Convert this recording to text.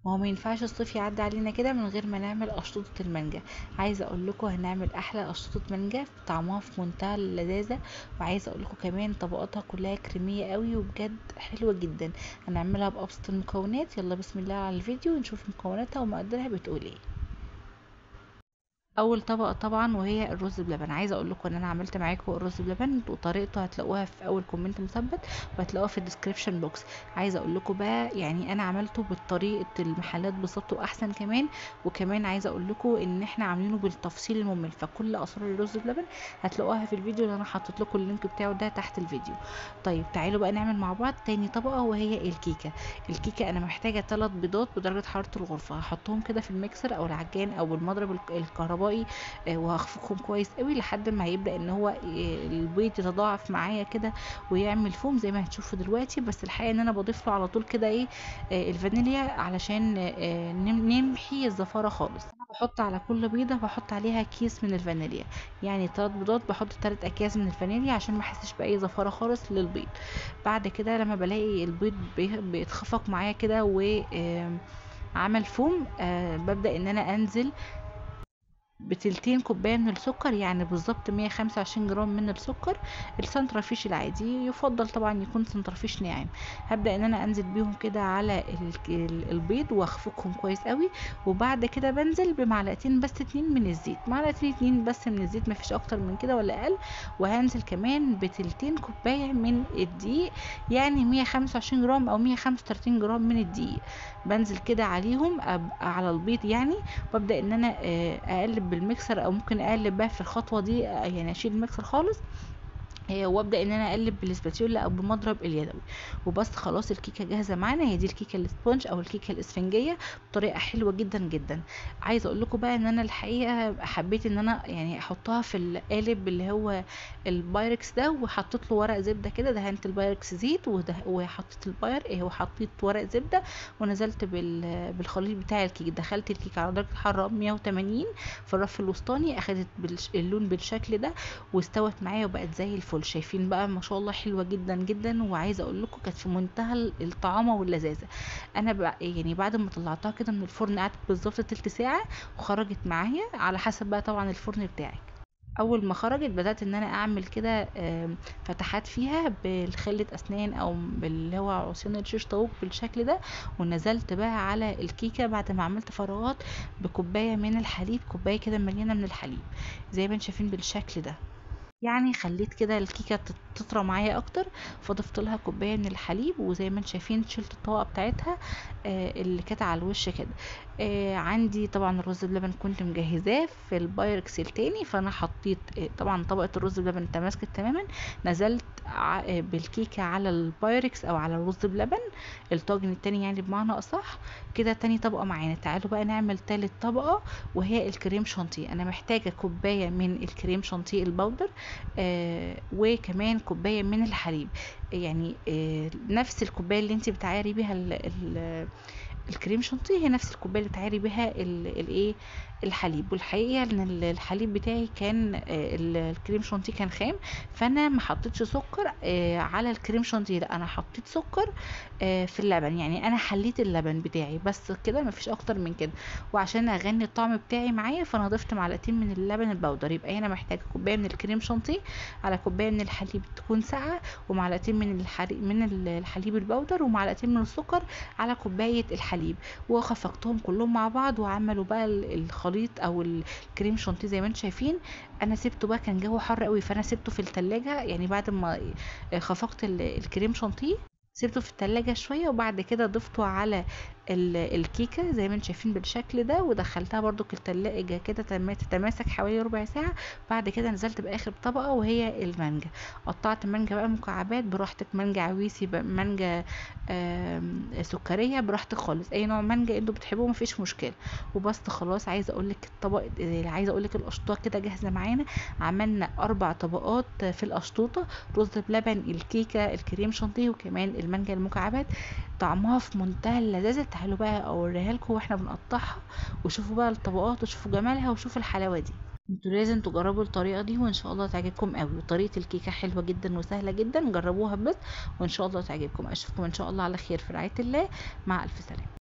ما هو ما ينفعش الصيف يعدي علينا كده من غير ما نعمل اشطوطة المانجا. عايزه اقول لكم هنعمل احلى اشطوطة مانجا، طعمها في منتهى اللذاذه. وعايزه اقول لكم كمان طبقاتها كلها كريميه قوي وبجد حلوه جدا. هنعملها بابسط المكونات. يلا بسم الله على الفيديو نشوف مكوناتها ومقاديرها بتقول ايه. اول طبقه طبعا وهي الرز بلبن. عايزه اقول لكم ان انا عملت معاكم الرز بلبن وطريقته هتلاقوها في اول كومنت مثبت، وهتلاقوها في الديسكريبشن بوكس. عايزه اقول لكم بقى يعني انا عملته بطريقه المحلات بالظبط واحسن كمان. وكمان عايزه اقول لكم ان احنا عاملينه بالتفصيل الممل، فكل اسرار الرز بلبن هتلاقوها في الفيديو اللي انا حاطط لكم اللينك بتاعه ده تحت الفيديو. طيب تعالوا بقى نعمل مع بعض تاني طبقه وهي الكيكه. الكيكه انا محتاجه 3 بيضات بدرجه حراره الغرفه، هحطهم كده في الميكسر او العجان او المضرب الكهربائي. وهخفقهم كويس قوي لحد ما هيبدأ ان هو البيض يتضاعف معايا كده ويعمل فوم زي ما هتشوفوا دلوقتي. بس الحقيقة ان انا بضيف له على طول كده ايه الفانيليا علشان نمحي الزفارة خالص. انا بحط على كل بيضة بحط عليها كيس من الفانيليا، يعني 3 بيضات بحط 3 اكياس من الفانيليا عشان ما احسش باي زفارة خالص للبيض. بعد كده لما بلاقي البيض بيتخفق معايا كده و عمل فوم، ببدأ ان انا انزل بتلتين كوباية من السكر، يعني بالظبط 125 جرام من السكر. السنترفيش العادي يفضل طبعا يكون سنترفيش ناعم. هبدأ ان انا انزل بيهم كده على البيض واخفقهم كويس قوي. وبعد كده بنزل بمعلقتين بس اتنين من الزيت، معلقتين اتنين بس من الزيت، مفيش اكتر من كده ولا اقل. وهنزل كمان بتلتين كوباية من الدقيق، يعني 125 جرام او 135 جرام من الدقيق. بنزل كده عليهم على البيض يعني. وابدا ان انا اقلب بالميكسر او ممكن اقلب بقى في الخطوه دي، يعني اشيل الميكسر خالص. وابدا ان انا اقلب بالسباتيولا او بمضرب اليدوي. وبس خلاص الكيكه جاهزه معانا. هي دي الكيكه الاسبونج او الكيكه الاسفنجيه بطريقه حلوه جدا جدا. عايزه اقول لكم بقى ان انا الحقيقه حبيت ان انا يعني احطها في القالب اللي هو البايركس ده، وحطيت له ورق زبده كده، دهنت البايركس زيت وحطيت وحطيت ورق زبده. ونزلت بالخليط بتاع الكيك، دخلت الكيك على درجه حراره 180 في الرف الوسطاني، اخدت اللون بالشكل ده واستوت معايا وبقت زي الفل. شايفين بقى ما شاء الله حلوه جدا جدا. وعايزه اقول لكم كانت في منتهى الطعامه واللذاذه. انا بقى يعني بعد ما طلعتها كده من الفرن قعدت بالظبط تلت ساعه وخرجت معايا على حسب بقى طبعا الفرن بتاعك. اول ما خرجت بدات ان انا اعمل كده فتحات فيها بالخله اسنان او باللي هو عصيان الشيش طاووق بالشكل ده. ونزلت بقى على الكيكه بعد ما عملت فراغات بكوبايه من الحليب، كوبايه كده مليانه من الحليب زي ما انتم شايفين بالشكل ده. يعني خليت كده الكيكه تطرى معايا اكتر، فضفت لها كوبايه من الحليب. وزي ما انتم شايفين شلت الطبقه بتاعتها اللي كانت على الوش كده. عندي طبعا الرز بلبن كنت مجهزاه في البايركس التاني، فانا حطيت طبعا طبقه الرز بلبن تماسكت تماما. نزلت بالكيكه على البايركس او على الرز بلبن الطاجن التاني يعني بمعنى اصح. كده تاني طبقه معانا. تعالوا بقى نعمل تالت طبقه وهي الكريم شانتيه. انا محتاجه كوبايه من الكريم شانتيه البودر، وكمان كوبايه من الحليب. يعني نفس الكوبايه اللي انت بتعايري بيها الكريم شانتيه هي نفس الكوبايه اللي بتعايري بيها الايه الحليب. والحقيقه ان الحليب بتاعي كان الكريم شانتيه كان خام، فانا ما حطيتش سكر على الكريم شانتيه، لا انا حطيت سكر في اللبن. يعني انا حليت اللبن بتاعي بس كده، مفيش اكتر من كده. وعشان اغني الطعم بتاعي معايا فانا ضفت معلقتين من اللبن البودر. يبقى هنا محتاجه كوبايه من الكريم شانتيه على كوبايه من الحليب تكون ساقعه، ومعلقتين من الحليب البودر، ومعلقتين من السكر على كوبايه الحليب. وخفقتهم كلهم مع بعض وعملوا بقى الخليط او الكريم شانتيه زي ما انتم شايفين. انا سبته بقى كان جو حر قوي، فانا سبته في التلاجة يعني بعد ما خفقت الكريم شانتيه. سيبته في التلاجة شوية وبعد كده ضفته على الكيكة زي ما انتم شايفين بالشكل ده، ودخلتها برضو في التلاجة كده تتماسك حوالي ربع ساعة. بعد كده نزلت بآخر طبقة وهي المانجا. قطعت مانجا بقى مكعبات براحتك، مانجا عويسي بقى، مانجا سكرية براحتك خالص، اي نوع مانجا انتوا بتحبوه مفيش مشكلة. وبس خلاص عايزة اقولك الطبق، عايزة اقولك القشطوطة كده جاهزة معانا. عملنا 4 طبقات في القشطوطة: رز بلبن، الكيكة، الكريم شانتيه، وكمان المانجا المكعبات. طعمها في منتهى اللذاذة. تعالوا بقى اوريها لكم واحنا بنقطعها وشوفوا بقى الطبقات وشوفوا جمالها وشوفوا الحلاوة دي. انتوا لازم تجربوا الطريقة دي وان شاء الله تعجبكم قوي. وطريقة الكيكة حلوة جدا وسهلة جدا، جربوها بس وان شاء الله تعجبكم. اشوفكم ان شاء الله على خير في رعاية الله. مع الف سلامة.